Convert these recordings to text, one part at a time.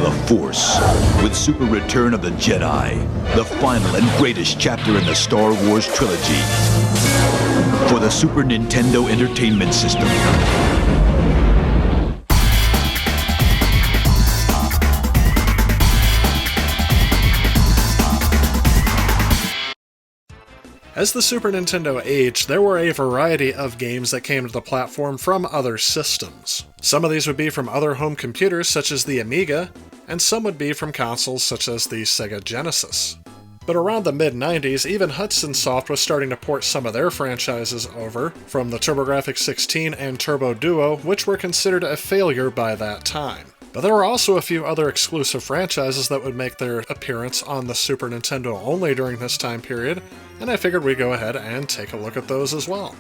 The Force, with Super Return of the Jedi, the final and greatest chapter in the Star Wars trilogy. For the Super Nintendo Entertainment System. As the Super Nintendo aged, there were a variety of games that came to the platform from other systems. Some of these would be from other home computers such as the Amiga, and some would be from consoles such as the Sega Genesis. But around the mid-90s, even Hudson Soft was starting to port some of their franchises over, from the TurboGrafx-16 and Turbo Duo, which were considered a failure by that time. But there were also a few other exclusive franchises that would make their appearance on the Super Nintendo only during this time period, and I figured we'd go ahead and take a look at those as well.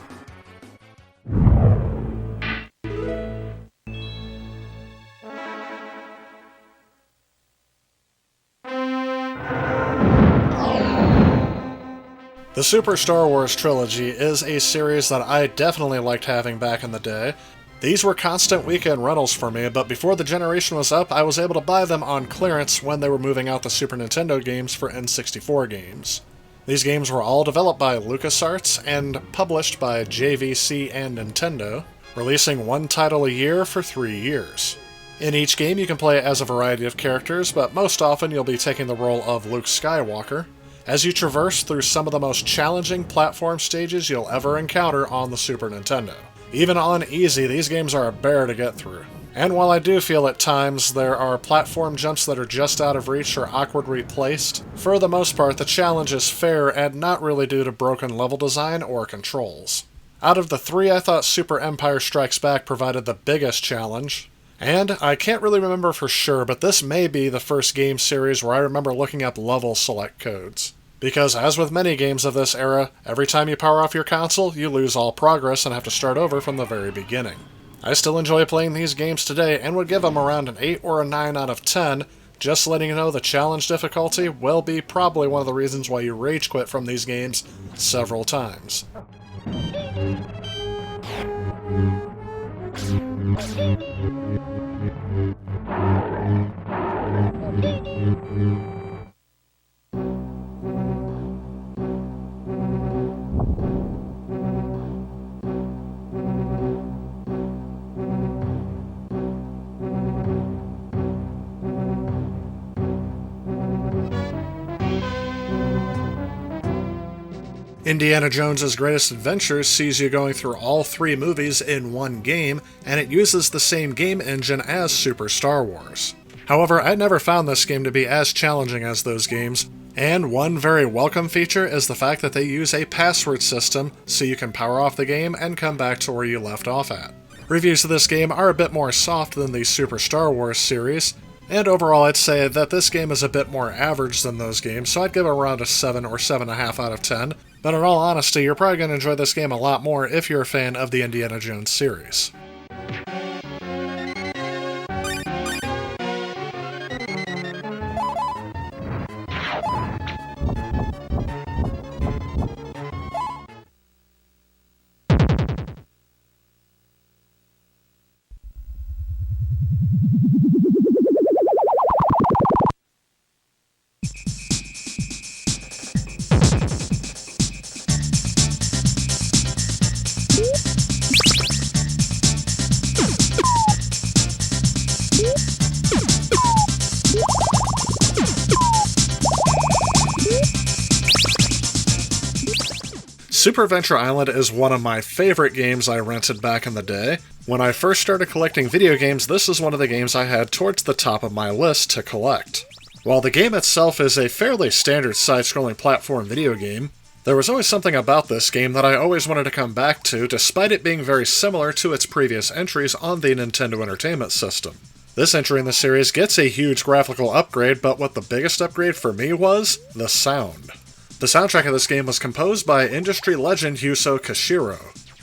The Super Star Wars Trilogy is a series that I definitely liked having back in the day. These were constant weekend rentals for me, but before the generation was up, I was able to buy them on clearance when they were moving out the Super Nintendo games for N64 games. These games were all developed by LucasArts and published by JVC and Nintendo, releasing one title a year for 3 years. In each game you can play as a variety of characters, but most often you'll be taking the role of Luke Skywalker, as you traverse through some of the most challenging platform stages you'll ever encounter on the Super Nintendo. Even on easy, these games are a bear to get through. And while I do feel at times there are platform jumps that are just out of reach or awkwardly placed, for the most part the challenge is fair and not really due to broken level design or controls. Out of the three, I thought Super Empire Strikes Back provided the biggest challenge. And I can't really remember for sure, but this may be the first game series where I remember looking up level select codes. Because, as with many games of this era, every time you power off your console, you lose all progress and have to start over from the very beginning. I still enjoy playing these games today and would give them around an 8 or a 9 out of 10, just letting you know the challenge difficulty will be probably one of the reasons why you rage quit from these games several times. Indiana Jones's Greatest Adventures sees you going through all 3 movies in one game, and it uses the same game engine as Super Star Wars. However, I never found this game to be as challenging as those games, and one very welcome feature is the fact that they use a password system so you can power off the game and come back to where you left off at. Reviews of this game are a bit more soft than the Super Star Wars series, and overall I'd say that this game is a bit more average than those games, so I'd give it around a 7 or 7.5 out of 10, but in all honesty, you're probably going to enjoy this game a lot more if you're a fan of the Indiana Jones series. Super Adventure Island is one of my favorite games I rented back in the day. When I first started collecting video games, this is one of the games I had towards the top of my list to collect. While the game itself is a fairly standard side-scrolling platform video game, there was always something about this game that I always wanted to come back to, despite it being very similar to its previous entries on the Nintendo Entertainment System. This entry in the series gets a huge graphical upgrade, but what the biggest upgrade for me was the sound. The soundtrack of this game was composed by industry legend Yuzo Koshiro,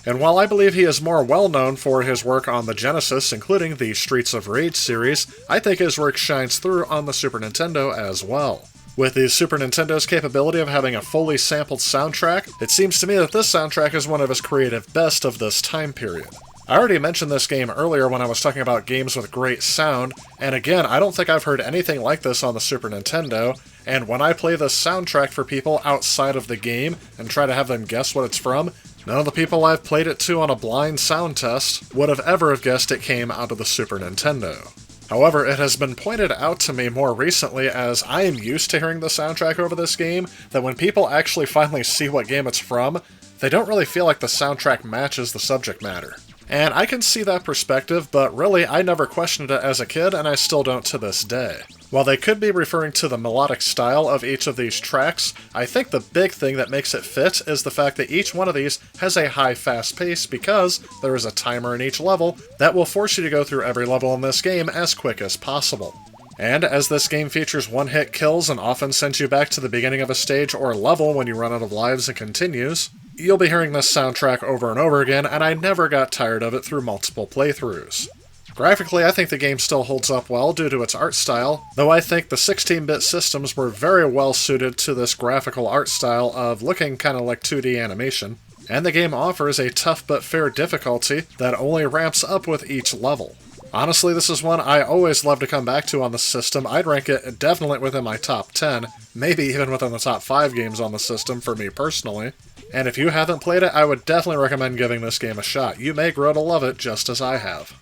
and while I believe he is more well known for his work on the Genesis, including the Streets of Rage series, I think his work shines through on the Super Nintendo as well. With the Super Nintendo's capability of having a fully sampled soundtrack, it seems to me that this soundtrack is one of his creative best of this time period. I already mentioned this game earlier when I was talking about games with great sound, and again, I don't think I've heard anything like this on the Super Nintendo, and when I play this soundtrack for people outside of the game and try to have them guess what it's from, none of the people I've played it to on a blind sound test would have ever guessed it came out of the Super Nintendo. However, it has been pointed out to me more recently, as I am used to hearing the soundtrack over this game, that when people actually finally see what game it's from, they don't really feel like the soundtrack matches the subject matter. And I can see that perspective, but really, I never questioned it as a kid, and I still don't to this day. While they could be referring to the melodic style of each of these tracks, I think the big thing that makes it fit is the fact that each one of these has a high fast pace because there is a timer in each level that will force you to go through every level in this game as quick as possible. And as this game features one-hit kills and often sends you back to the beginning of a stage or level when you run out of lives and continues, you'll be hearing this soundtrack over and over again, and I never got tired of it through multiple playthroughs. Graphically, I think the game still holds up well due to its art style, though I think the 16-bit systems were very well suited to this graphical art style of looking kind of like 2D animation, and the game offers a tough but fair difficulty that only ramps up with each level. Honestly, this is one I always love to come back to on the system. I'd rank it definitely within my top 10, maybe even within the top 5 games on the system for me personally. And if you haven't played it, I would definitely recommend giving this game a shot. You may grow to love it just as I have.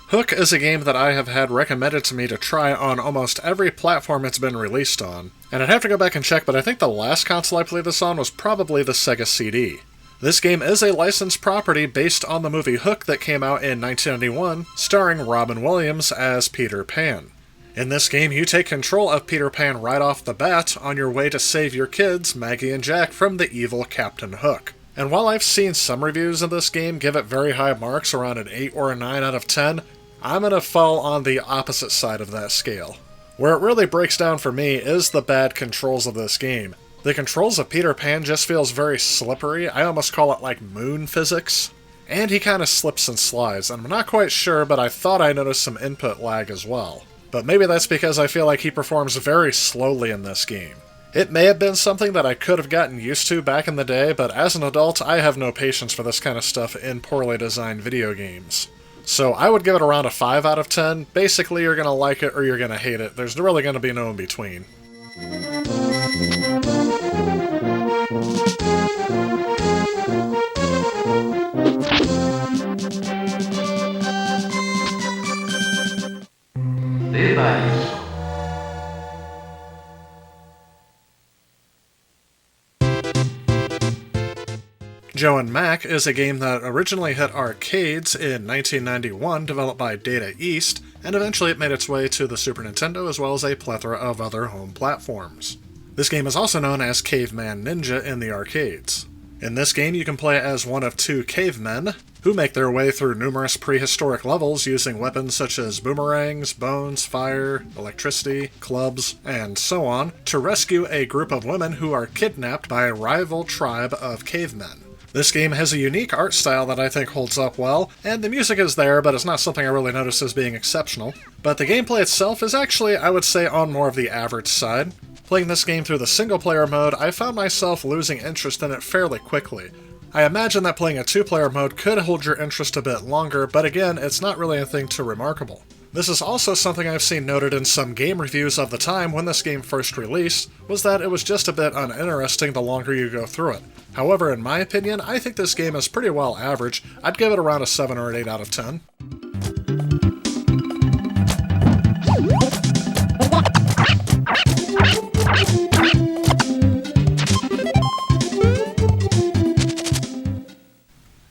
Hook is a game that I have had recommended to me to try on almost every platform it's been released on, and I'd have to go back and check, but I think the last console I played this on was probably the Sega CD. This game is a licensed property based on the movie Hook that came out in 1991, starring Robin Williams as Peter Pan. In this game, you take control of Peter Pan right off the bat on your way to save your kids, Maggie and Jack, from the evil Captain Hook. And while I've seen some reviews of this game give it very high marks, around an 8 or a 9 out of 10, I'm going to fall on the opposite side of that scale. Where it really breaks down for me is the bad controls of this game. The controls of Peter Pan just feels very slippery. I almost call it like moon physics. And he kind of slips and slides. I'm not quite sure, but I thought I noticed some input lag as well. But maybe that's because I feel like he performs very slowly in this game. It may have been something that I could have gotten used to back in the day, but as an adult, I have no patience for this kind of stuff in poorly designed video games. So I would give it around a 5 out of 10. Basically, you're going to like it or you're going to hate it. There's really going to be no in between. Joe and Mac is a game that originally hit arcades in 1991, developed by Data East, and eventually it made its way to the Super Nintendo as well as a plethora of other home platforms. This game is also known as Caveman Ninja in the arcades. In this game, you can play as one of 2 cavemen, who make their way through numerous prehistoric levels using weapons such as boomerangs, bones, fire, electricity, clubs, and so on, to rescue a group of women who are kidnapped by a rival tribe of cavemen. This game has a unique art style that I think holds up well, and the music is there, but it's not something I really notice as being exceptional. But the gameplay itself is actually, I would say, on more of the average side. Playing this game through the single-player mode, I found myself losing interest in it fairly quickly. I imagine that playing a 2-player mode could hold your interest a bit longer, but again, it's not really anything too remarkable. This is also something I've seen noted in some game reviews of the time when this game first released, was that it was just a bit uninteresting the longer you go through it. However, in my opinion, I think this game is pretty well average. I'd give it around a 7 or an 8 out of 10.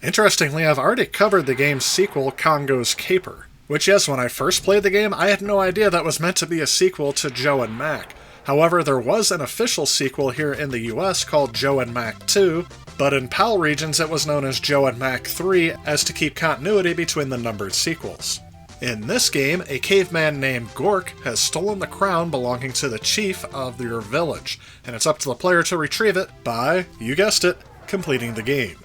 Interestingly, I've already covered the game's sequel, Congo's Caper. Which, yes, when I first played the game, I had no idea that was meant to be a sequel to Joe and Mac. However, there was an official sequel here in the US called Joe and Mac 2, but in PAL regions it was known as Joe and Mac 3 as to keep continuity between the numbered sequels. In this game, a caveman named Gork has stolen the crown belonging to the chief of your village, and it's up to the player to retrieve it by, you guessed it, completing the game.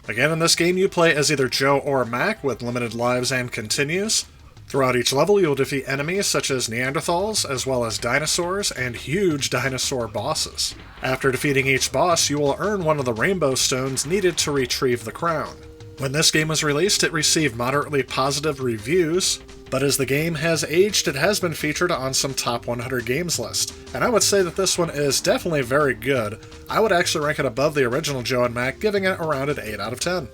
Again, in this game you play as either Joe or Mac with limited lives and continues. Throughout each level you'll defeat enemies such as Neanderthals, as well as dinosaurs and huge dinosaur bosses. After defeating each boss, you will earn one of the rainbow stones needed to retrieve the crown. When this game was released, it received moderately positive reviews, but as the game has aged, it has been featured on some top 100 games list, and I would say that this one is definitely very good. I would actually rank it above the original Joe and Mac, giving it around an 8 out of 10.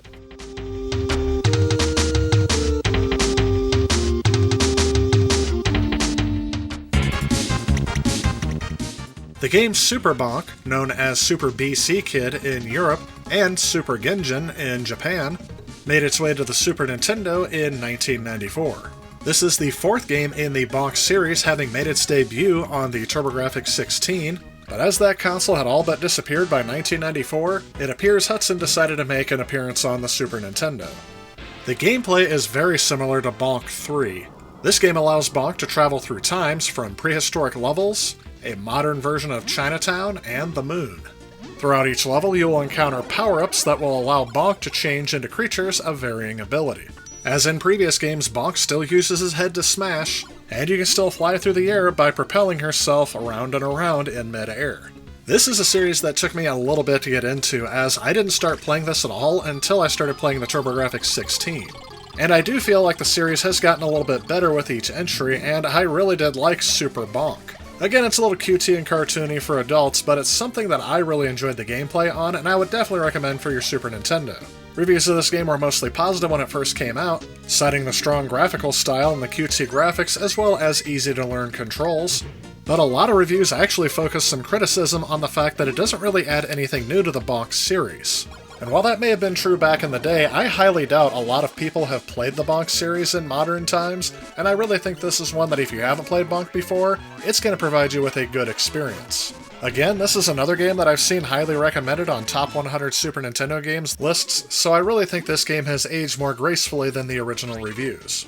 The game Super Bonk, known as Super BC Kid in Europe and Super Genjin in Japan, made its way to the Super Nintendo in 1994. This is the fourth game in the Bonk series, having made its debut on the TurboGrafx-16, but as that console had all but disappeared by 1994, it appears Hudson decided to make an appearance on the Super Nintendo. The gameplay is very similar to Bonk 3. This game allows Bonk to travel through times from prehistoric levels, a modern version of Chinatown, and the moon. Throughout each level, you will encounter power-ups that will allow Bonk to change into creatures of varying ability. As in previous games, Bonk still uses his head to smash, and you can still fly through the air by propelling herself around and around in mid-air. This is a series that took me a little bit to get into, as I didn't start playing this at all until I started playing the TurboGrafx-16. And I do feel like the series has gotten a little bit better with each entry, and I really did like Super Bonk. Again, it's a little cutesy and cartoony for adults, but it's something that I really enjoyed the gameplay on, and I would definitely recommend for your Super Nintendo. Reviews of this game were mostly positive when it first came out, citing the strong graphical style and the cutesy graphics, as well as easy-to-learn controls. But a lot of reviews actually focus some criticism on the fact that it doesn't really add anything new to the Bonk series. And while that may have been true back in the day, I highly doubt a lot of people have played the Bonk series in modern times, and I really think this is one that if you haven't played Bonk before, it's going to provide you with a good experience. Again, this is another game that I've seen highly recommended on top 100 Super Nintendo games lists, so I really think this game has aged more gracefully than the original reviews.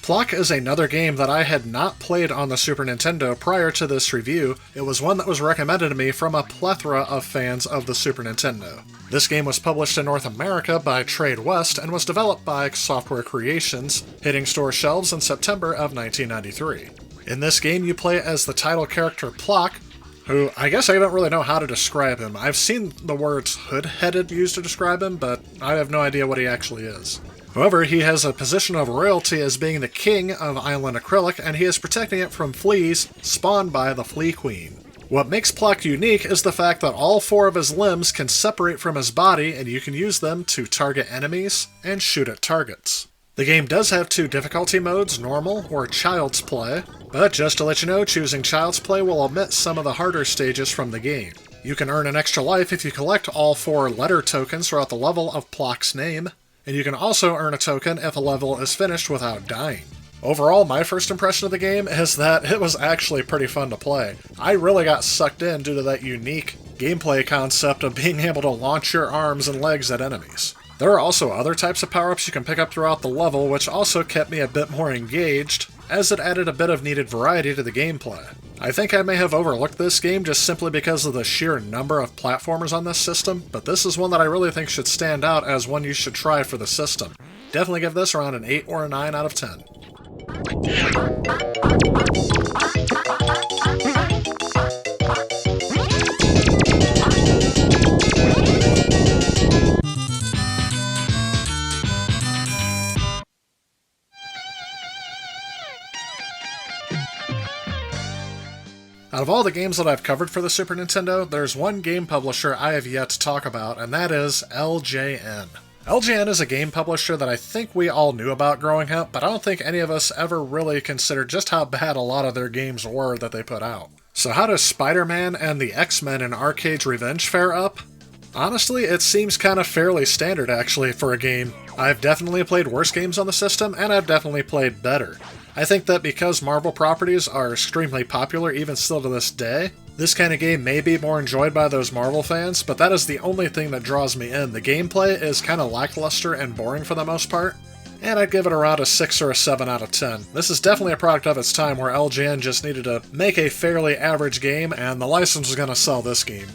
Plok is another game that I had not played on the Super Nintendo prior to this review. It was one that was recommended to me from a plethora of fans of the Super Nintendo. This game was published in North America by Trade West and was developed by Software Creations, hitting store shelves in September of 1993. In this game, you play as the title character Plok, who I guess I don't really know how to describe him. I've seen the words hood-headed used to describe him, but I have no idea what he actually is. However, he has a position of royalty as being the king of Island Acrylic, and he is protecting it from fleas spawned by the Flea Queen. What makes Plok unique is the fact that all four of his limbs can separate from his body, and you can use them to target enemies and shoot at targets. The game does have two difficulty modes, normal or child's play, but just to let you know, choosing child's play will omit some of the harder stages from the game. You can earn an extra life if you collect all 4 letter tokens throughout the level of Plok's name, and you can also earn a token if a level is finished without dying. Overall, my first impression of the game is that it was actually pretty fun to play. I really got sucked in due to that unique gameplay concept of being able to launch your arms and legs at enemies. There are also other types of power-ups you can pick up throughout the level, which also kept me a bit more engaged, as it added a bit of needed variety to the gameplay. I think I may have overlooked this game just simply because of the sheer number of platformers on this system, but this is one that I really think should stand out as one you should try for the system. Definitely give this around an 8 or a 9 out of 10. Out of all the games that I've covered for the Super Nintendo, there's one game publisher I have yet to talk about, and that is LJN. LJN is a game publisher that I think we all knew about growing up, but I don't think any of us ever really considered just how bad a lot of their games were that they put out. So how does Spider-Man and the X-Men in Arcade's Revenge fare up? Honestly, it seems kind of fairly standard actually for a game. I've definitely played worse games on the system, and I've definitely played better. I think that because Marvel properties are extremely popular even still to this day, this kind of game may be more enjoyed by those Marvel fans, but that is the only thing that draws me in. The gameplay is kind of lackluster and boring for the most part, and I'd give it around a 6 or a 7 out of 10. This is definitely a product of its time where LGN just needed to make a fairly average game, and the license was going to sell this game.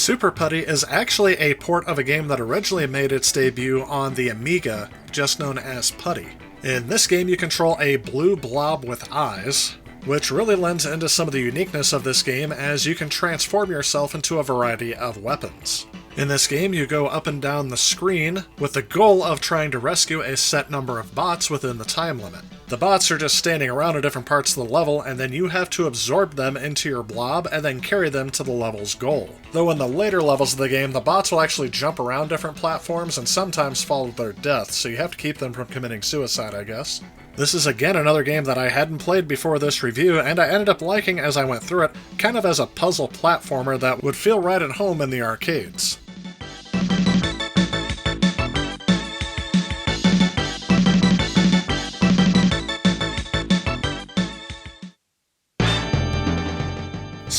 Super Putty is actually a port of a game that originally made its debut on the Amiga, just known as Putty. In this game you control a blue blob with eyes, which really lends into some of the uniqueness of this game as you can transform yourself into a variety of weapons. In this game you go up and down the screen with the goal of trying to rescue a set number of bots within the time limit. The bots are just standing around at different parts of the level, and then you have to absorb them into your blob and then carry them to the level's goal. Though in the later levels of the game, the bots will actually jump around different platforms and sometimes fall to their death, so you have to keep them from committing suicide, I guess. This is again another game that I hadn't played before this review, and I ended up liking as I went through it, kind of as a puzzle platformer that would feel right at home in the arcades.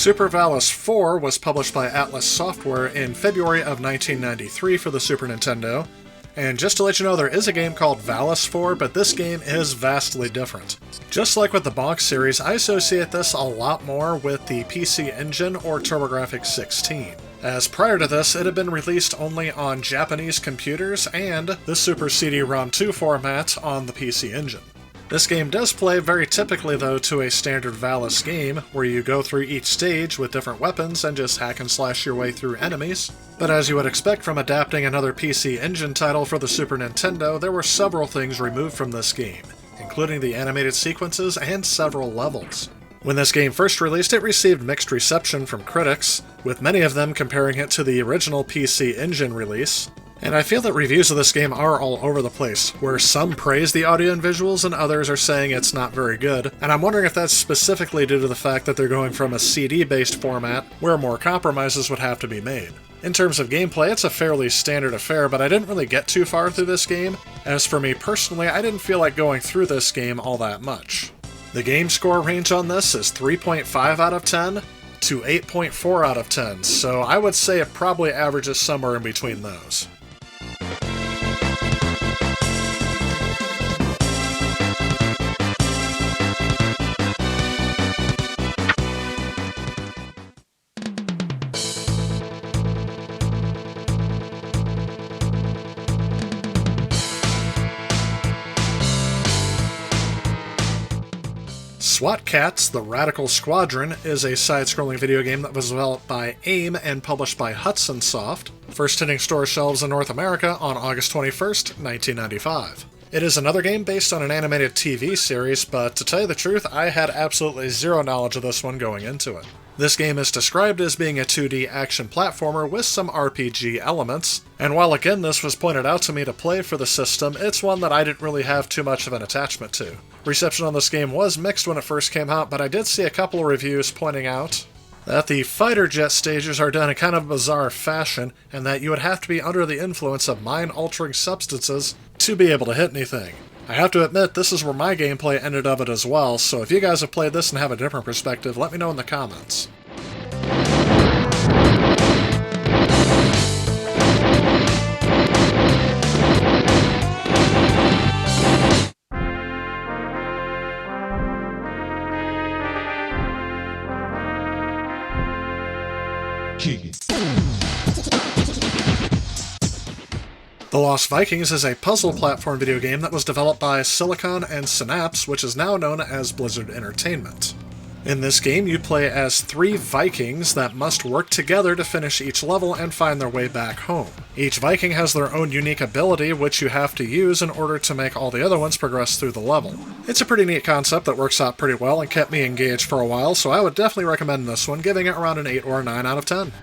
Super Valis IV was published by Atlas Software in February of 1993 for the Super Nintendo, and just to let you know, there is a game called Valis IV, but this game is vastly different. Just like with the Bonk series, I associate this a lot more with the PC Engine or TurboGrafx 16. As prior to this, it had been released only on Japanese computers and the Super CD-ROM 2 format on the PC Engine. This game does play very typically, though, to a standard Valis game, where you go through each stage with different weapons and just hack and slash your way through enemies. But as you would expect from adapting another PC Engine title for the Super Nintendo, there were several things removed from this game, including the animated sequences and several levels. When this game first released, it received mixed reception from critics, with many of them comparing it to the original PC Engine release. And I feel that reviews of this game are all over the place, where some praise the audio and visuals and others are saying it's not very good, and I'm wondering if that's specifically due to the fact that they're going from a CD-based format where more compromises would have to be made. In terms of gameplay, it's a fairly standard affair, but I didn't really get too far through this game. As for me personally, I didn't feel like going through this game all that much. The game score range on this is 3.5 out of 10 to 8.4 out of 10, so I would say it probably averages somewhere in between those. SWAT-Kats, The Radical Squadron, is a side-scrolling video game that was developed by AIM and published by Hudson Soft, first hitting store shelves in North America on August 21st, 1995. It is another game based on an animated TV series, but to tell you the truth, I had absolutely zero knowledge of this one going into it. This game is described as being a 2D action platformer with some RPG elements, and while again this was pointed out to me to play for the system, it's one that I didn't really have too much of an attachment to. Reception on this game was mixed when it first came out, but I did see a couple of reviews pointing out that the fighter jet stages are done in kind of bizarre fashion, and that you would have to be under the influence of mind-altering substances to be able to hit anything. I have to admit, this is where my gameplay ended of it as well, so if you guys have played this and have a different perspective, let me know in the comments. The Lost Vikings is a puzzle platform video game that was developed by Silicon and Synapse, which is now known as Blizzard Entertainment. In this game, you play as 3 Vikings that must work together to finish each level and find their way back home. Each Viking has their own unique ability, which you have to use in order to make all the other ones progress through the level. It's a pretty neat concept that works out pretty well and kept me engaged for a while, so I would definitely recommend this one, giving it around an 8 or a 9 out of 10.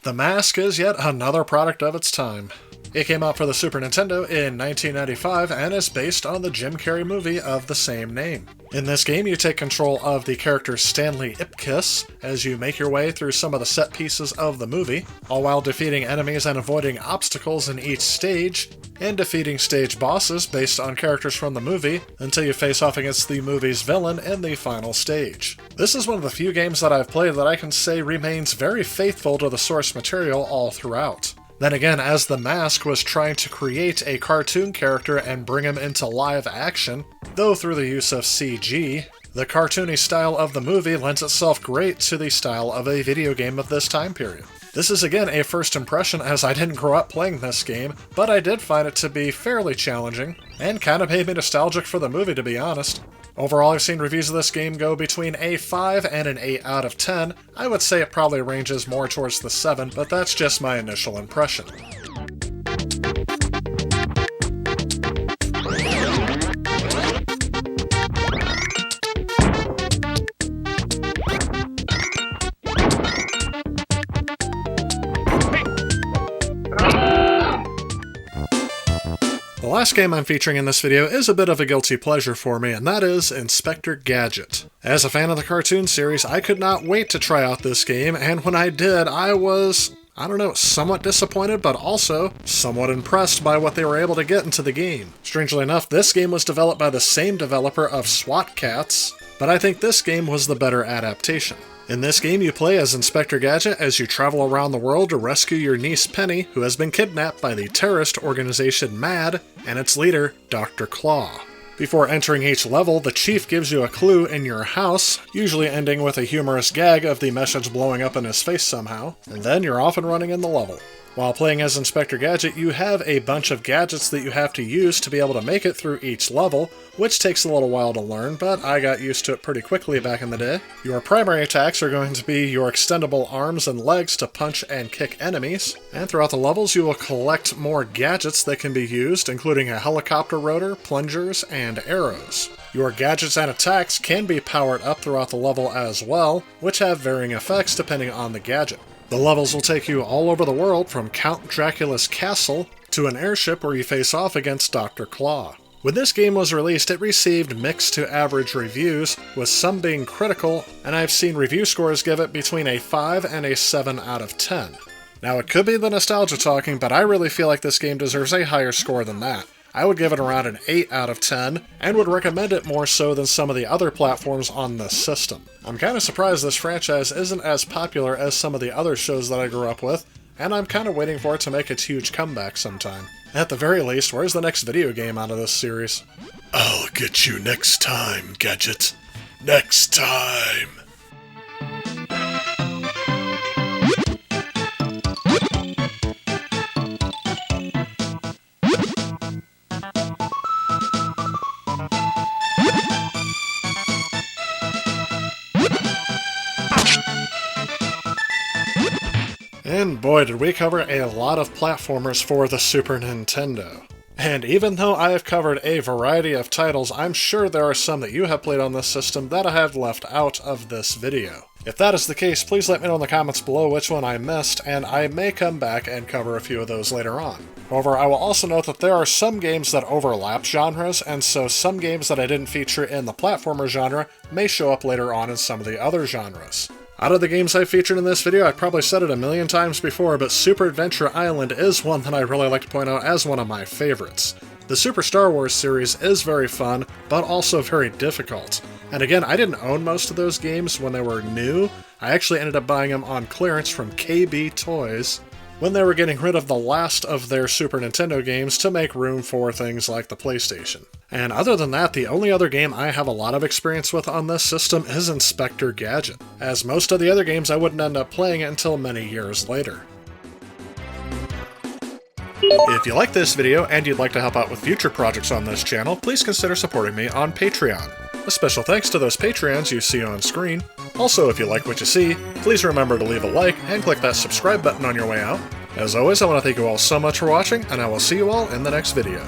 The Mask is yet another product of its time. It came out for the Super Nintendo in 1995 and is based on the Jim Carrey movie of the same name. In this game, you take control of the character Stanley Ipkiss as you make your way through some of the set pieces of the movie, all while defeating enemies and avoiding obstacles in each stage, and defeating stage bosses based on characters from the movie until you face off against the movie's villain in the final stage. This is one of the few games that I've played that I can say remains very faithful to the source material all throughout. Then again, as The Mask was trying to create a cartoon character and bring him into live action, though through the use of CG, the cartoony style of the movie lends itself great to the style of a video game of this time period. This is again a first impression as I didn't grow up playing this game, but I did find it to be fairly challenging, and kind of made me nostalgic for the movie to be honest. Overall, I've seen reviews of this game go between a 5 and an 8 out of 10. I would say it probably ranges more towards the 7, but that's just my initial impression. The last game I'm featuring in this video is a bit of a guilty pleasure for me, and that is Inspector Gadget. As a fan of the cartoon series, I could not wait to try out this game, and when I did, I was, somewhat disappointed, but also somewhat impressed by what they were able to get into the game. Strangely enough, this game was developed by the same developer of SWAT-Kats, but I think this game was the better adaptation. In this game, you play as Inspector Gadget as you travel around the world to rescue your niece Penny, who has been kidnapped by the terrorist organization MAD and its leader, Dr. Claw. Before entering each level, the chief gives you a clue in your house, usually ending with a humorous gag of the message blowing up in his face somehow, and then you're off and running in the level. While playing as Inspector Gadget, you have a bunch of gadgets that you have to use to be able to make it through each level, which takes a little while to learn, but I got used to it pretty quickly back in the day. Your primary attacks are going to be your extendable arms and legs to punch and kick enemies, and throughout the levels you will collect more gadgets that can be used, including a helicopter rotor, plungers, and arrows. Your gadgets and attacks can be powered up throughout the level as well, which have varying effects depending on the gadget. The levels will take you all over the world, from Count Dracula's castle to an airship where you face off against Dr. Claw. When this game was released, it received mixed to average reviews, with some being critical, and I've seen review scores give it between a 5 and a 7 out of 10. Now, it could be the nostalgia talking, but I really feel like this game deserves a higher score than that. I would give it around an 8 out of 10, and would recommend it more so than some of the other platforms on this system. I'm kind of surprised this franchise isn't as popular as some of the other shows that I grew up with, and I'm kind of waiting for it to make its huge comeback sometime. At the very least, where's the next video game out of this series? I'll get you next time, Gadget. Next time! And boy, did we cover a lot of platformers for the Super Nintendo. And even though I have covered a variety of titles, I'm sure there are some that you have played on this system that I have left out of this video. If that is the case, please let me know in the comments below which one I missed, and I may come back and cover a few of those later on. However, I will also note that there are some games that overlap genres, and so some games that I didn't feature in the platformer genre may show up later on in some of the other genres. Out of the games I've featured in this video, I've probably said it a million times before, but Super Adventure Island is one that I really like to point out as one of my favorites. The Super Star Wars series is very fun, but also very difficult. And again, I didn't own most of those games when they were new. I actually ended up buying them on clearance from KB Toys. when they were getting rid of the last of their Super Nintendo games to make room for things like the PlayStation. And other than that, the only other game I have a lot of experience with on this system is Inspector Gadget, as most of the other games I wouldn't end up playing until many years later. If you like this video and you'd like to help out with future projects on this channel, please consider supporting me on Patreon. A special thanks to those Patreons you see on screen. Also, if you like what you see, please remember to leave a like and click that subscribe button on your way out. As always, I want to thank you all so much for watching, and I will see you all in the next video.